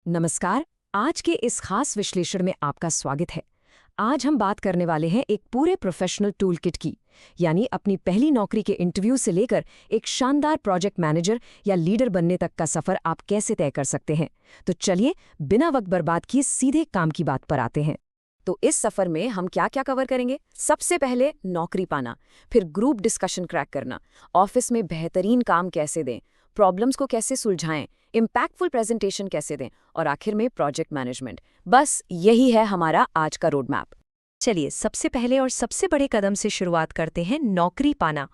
नमस्कार। आज के इस खास विश्लेषण में आपका स्वागत है। आज हम बात करने वाले हैं एक पूरे प्रोफेशनल टूल किट की, यानी अपनी पहली नौकरी के इंटरव्यू से लेकर एक शानदार प्रोजेक्ट मैनेजर या लीडर बनने तक का सफर आप कैसे तय कर सकते हैं। तो चलिए, बिना वक्त बर्बाद किए सीधे काम की बात पर आते हैं। तो इस सफर में हम क्या क्या कवर करेंगे? सबसे पहले नौकरी पाना, फिर ग्रुप डिस्कशन क्रैक करना, ऑफिस में बेहतरीन काम कैसे दें, प्रॉब्लम्स को कैसे सुलझाएं, इम्पैक्टफुल प्रेजेंटेशन कैसे दें और आखिर में प्रोजेक्ट मैनेजमेंट। बस यही है हमारा आज का रोड मैप। चलिए, सबसे पहले और सबसे बड़े कदम से शुरुआत करते हैं, नौकरी पाना।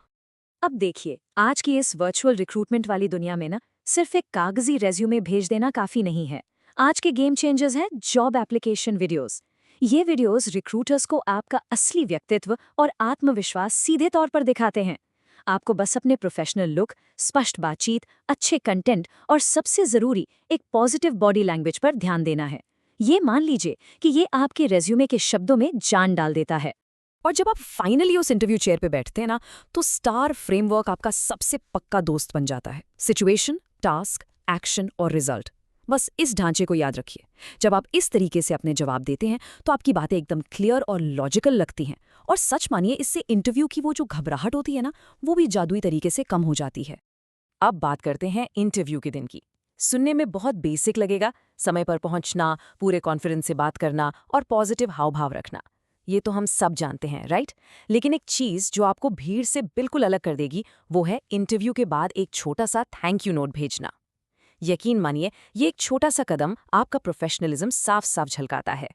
अब देखिए, आज की इस वर्चुअल रिक्रूटमेंट वाली दुनिया में ना सिर्फ एक कागजी रेज्यूमे भेज देना काफी नहीं है। आज के गेम चेंजर्स हैं जॉब एप्लीकेशन वीडियोस। ये वीडियोस रिक्रूटर्स को आपका असली व्यक्तित्व और आत्मविश्वास सीधे तौर पर दिखाते हैं। आपको बस अपने प्रोफेशनल लुक, स्पष्ट बातचीत, अच्छे कंटेंट और सबसे जरूरी एक पॉजिटिव बॉडी लैंग्वेज पर ध्यान देना है। ये मान लीजिए कि ये आपके रेज्यूमे के शब्दों में जान डाल देता है। और जब आप फाइनली उस इंटरव्यू चेयर पे बैठते हैं ना, तो स्टार फ्रेमवर्क आपका सबसे पक्का दोस्त बन जाता है। सिचुएशन, टास्क, एक्शन और रिजल्ट। बस इस ढांचे को याद रखिए। जब आप इस तरीके से अपने जवाब देते हैं तो आपकी बातें एकदम क्लियर और लॉजिकल लगती हैं। और सच मानिए, इससे इंटरव्यू की वो जो घबराहट होती है ना, वो भी जादुई तरीके से कम हो जाती है। अब बात करते हैं इंटरव्यू के दिन की। सुनने में बहुत बेसिक लगेगा, समय पर पहुंचना, पूरे कॉन्फिडेंस से बात करना और पॉजिटिव हाव भाव रखना। ये तो हम सब जानते हैं, राइट? लेकिन एक चीज जो आपको भीड़ से बिल्कुल अलग कर देगी, वो है इंटरव्यू के बाद एक छोटा सा थैंक यू नोट भेजना। यकीन मानिए, ये एक छोटा सा कदम आपका प्रोफेशनलिज्म साफ साफ झलकाता है।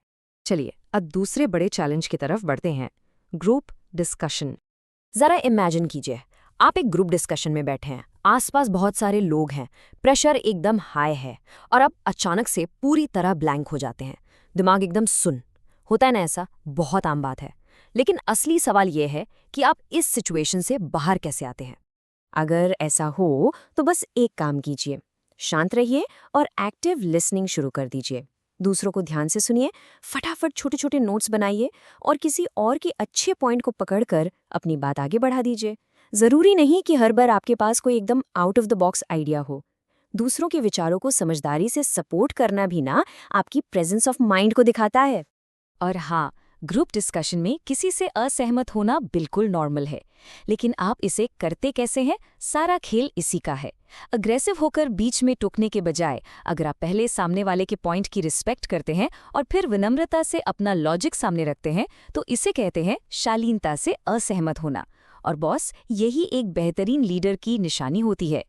चलिए, अब दूसरे बड़े चैलेंज की तरफ बढ़ते हैं, ग्रुप डिस्कशन। जरा इमेजिन कीजिए, आप एक ग्रुप डिस्कशन में बैठे हैं, आसपास बहुत सारे लोग हैं, प्रेशर एकदम हाई है और अब अचानक से पूरी तरह ब्लैंक हो जाते हैं। दिमाग एकदम सुन होता है ना, ऐसा बहुत आम बात है। लेकिन असली सवाल यह है कि आप इस सिचुएशन से बाहर कैसे आते हैं। अगर ऐसा हो तो बस एक काम कीजिए, शांत रहिए और एक्टिव लिसनिंग शुरू कर दीजिए। दूसरों को ध्यान से सुनिए, फटाफट छोटे छोटे नोट्स बनाइए और किसी और के अच्छे पॉइंट को पकड़कर अपनी बात आगे बढ़ा दीजिए। जरूरी नहीं कि हर बार आपके पास कोई एकदम out of the box idea हो। दूसरों के विचारों को समझदारी से सपोर्ट करना भी ना आपकी प्रेजेंस ऑफ माइंड को दिखाता है। और हाँ, ग्रुप डिस्कशन में किसी से असहमत होना बिल्कुल नॉर्मल है, लेकिन आप इसे करते कैसे हैं, सारा खेल इसी का है। अग्रेसिव होकर बीच में टोकने के बजाय अगर आप पहले सामने वाले के पॉइंट की रिस्पेक्ट करते हैं और फिर विनम्रता से अपना लॉजिक सामने रखते हैं, तो इसे कहते हैं शालीनता से असहमत होना। और बॉस, यही एक बेहतरीन लीडर की निशानी होती है।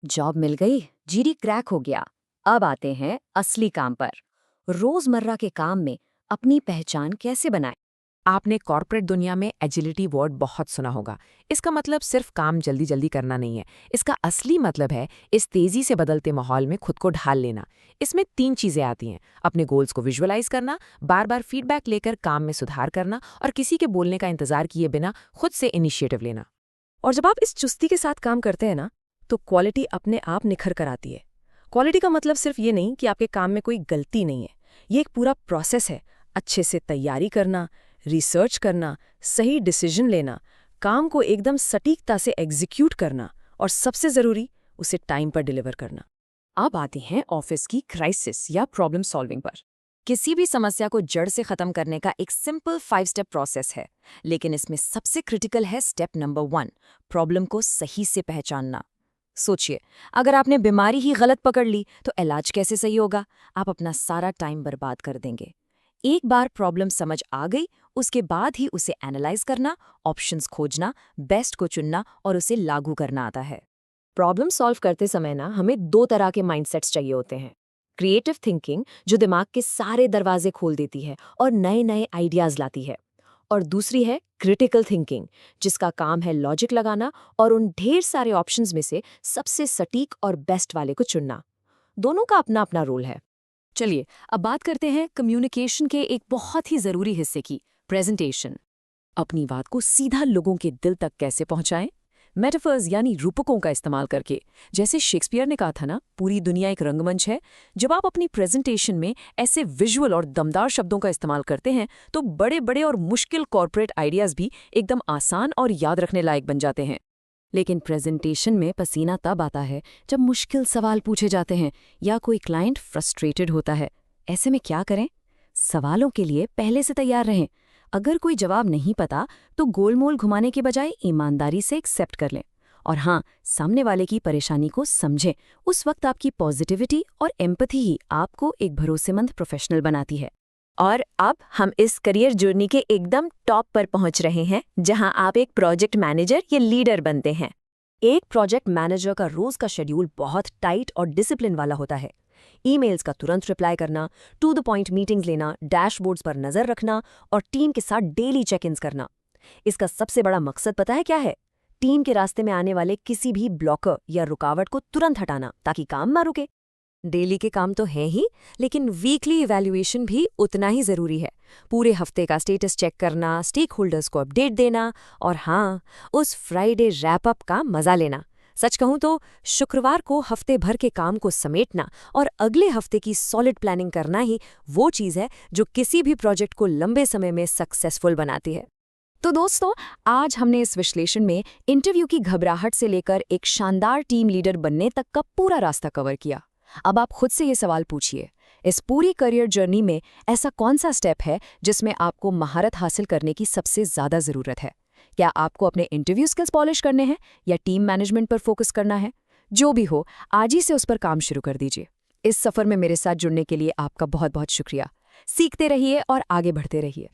जॉब मिल गई, जीडी क्रैक हो गया। अब आते हैं असली काम पर। रोजमर्रा के काम में अपनी पहचान कैसे बनाएं? आपने कॉर्पोरेट दुनिया में एजिलिटी वर्ड बहुत सुना होगा। इसका मतलब सिर्फ काम जल्दी जल्दी करना नहीं है। इसका असली मतलब है इस तेजी से बदलते माहौल में खुद को ढाल लेना। इसमें 3 चीजें आती हैं: अपने गोल्स को विजुअलाइज करना, बार बार फीडबैक लेकर काम में सुधार करना और किसी के बोलने का इंतजार किए बिना खुद से इनिशिएटिव लेना। और जब आप इस चुस्ती के साथ काम करते हैं ना, तो क्वालिटी अपने आप निखर कर आती है। क्वालिटी का मतलब सिर्फ ये नहीं कि आपके काम में कोई गलती नहीं है। ये एक पूरा प्रोसेस है। अच्छे से तैयारी करना, रिसर्च करना, सही डिसीजन लेना, काम को एकदम सटीकता से एग्जीक्यूट करना और सबसे ज़रूरी, उसे टाइम पर डिलीवर करना। अब आती हैं ऑफिस की क्राइसिस या प्रॉब्लम सॉल्विंग पर। किसी भी समस्या को जड़ से खत्म करने का एक सिंपल 5 स्टेप प्रोसेस है, लेकिन इसमें सबसे क्रिटिकल है स्टेप नंबर 1, प्रॉब्लम को सही से पहचानना। सोचिए, अगर आपने बीमारी ही गलत पकड़ ली तो इलाज कैसे सही होगा? आप अपना सारा टाइम बर्बाद कर देंगे। एक बार प्रॉब्लम समझ आ गई, उसके बाद ही उसे एनालाइज करना, ऑप्शंस खोजना, बेस्ट को चुनना और उसे लागू करना आता है। प्रॉब्लम सॉल्व करते समय ना हमें 2 तरह के माइंडसेट्स चाहिए होते हैं। क्रिएटिव थिंकिंग, जो दिमाग के सारे दरवाजे खोल देती है और नए नए आइडियाज लाती है, और दूसरी है क्रिटिकल थिंकिंग, जिसका काम है लॉजिक लगाना और उन ढेर सारे ऑप्शंस में से सबसे सटीक और बेस्ट वाले को चुनना। दोनों का अपना अपना रोल है। चलिए, अब बात करते हैं कम्युनिकेशन के एक बहुत ही जरूरी हिस्से की, प्रेजेंटेशन। अपनी बात को सीधा लोगों के दिल तक कैसे पहुंचाएं? मेटाफर्स यानी रूपकों का इस्तेमाल करके। जैसे शेक्सपियर ने कहा था ना, पूरी दुनिया एक रंगमंच है। जब आप अपनी प्रेजेंटेशन में ऐसे विजुअल और दमदार शब्दों का इस्तेमाल करते हैं, तो बड़े बड़े और मुश्किल कॉर्पोरेट आइडियाज भी एकदम आसान और याद रखने लायक बन जाते हैं। लेकिन प्रेजेंटेशन में पसीना तब आता है जब मुश्किल सवाल पूछे जाते हैं या कोई क्लाइंट फ्रस्ट्रेटेड होता है। ऐसे में क्या करें? सवालों के लिए पहले से तैयार रहें। अगर कोई जवाब नहीं पता तो गोलमोल घुमाने के बजाय ईमानदारी से एक्सेप्ट कर लें। और हाँ, सामने वाले की परेशानी को समझें। उस वक्त आपकी पॉजिटिविटी और एम्पैथी ही आपको एक भरोसेमंद प्रोफेशनल बनाती है। और अब हम इस करियर जर्नी के एकदम टॉप पर पहुंच रहे हैं, जहां आप एक प्रोजेक्ट मैनेजर या लीडर बनते हैं। एक प्रोजेक्ट मैनेजर का रोज का शेड्यूल बहुत टाइट और डिसिप्लिन वाला होता है। ईमेल्स का तुरंत रिप्लाई करना, टू द पॉइंट मीटिंग्स लेना, डैशबोर्ड्स पर नजर रखना और टीम के साथ डेली चेक इन्स करना। इसका सबसे बड़ा मकसद पता है क्या है? टीम के रास्ते में आने वाले किसी भी ब्लॉकर या रुकावट को तुरंत हटाना, ताकि काम ना रुके। डेली के काम तो है ही, लेकिन वीकली इवैल्यूएशन भी उतना ही ज़रूरी है। पूरे हफ्ते का स्टेटस चेक करना, स्टेक होल्डर्स को अपडेट देना और हाँ, उस फ्राइडे रैप अप का मज़ा लेना। सच कहूँ तो शुक्रवार को हफ्ते भर के काम को समेटना और अगले हफ्ते की सॉलिड प्लानिंग करना ही वो चीज़ है जो किसी भी प्रोजेक्ट को लंबे समय में सक्सेसफुल बनाती है। तो दोस्तों, आज हमने इस विश्लेषण में इंटरव्यू की घबराहट से लेकर एक शानदार टीम लीडर बनने तक का पूरा रास्ता कवर किया। अब आप खुद से ये सवाल पूछिए, इस पूरी करियर जर्नी में ऐसा कौन सा स्टेप है जिसमें आपको महारत हासिल करने की सबसे ज़्यादा ज़रूरत है? क्या आपको अपने इंटरव्यू स्किल्स पॉलिश करने हैं या टीम मैनेजमेंट पर फोकस करना है? जो भी हो, आज ही से उस पर काम शुरू कर दीजिए। इस सफ़र में मेरे साथ जुड़ने के लिए आपका बहुत बहुत शुक्रिया। सीखते रहिए और आगे बढ़ते रहिए।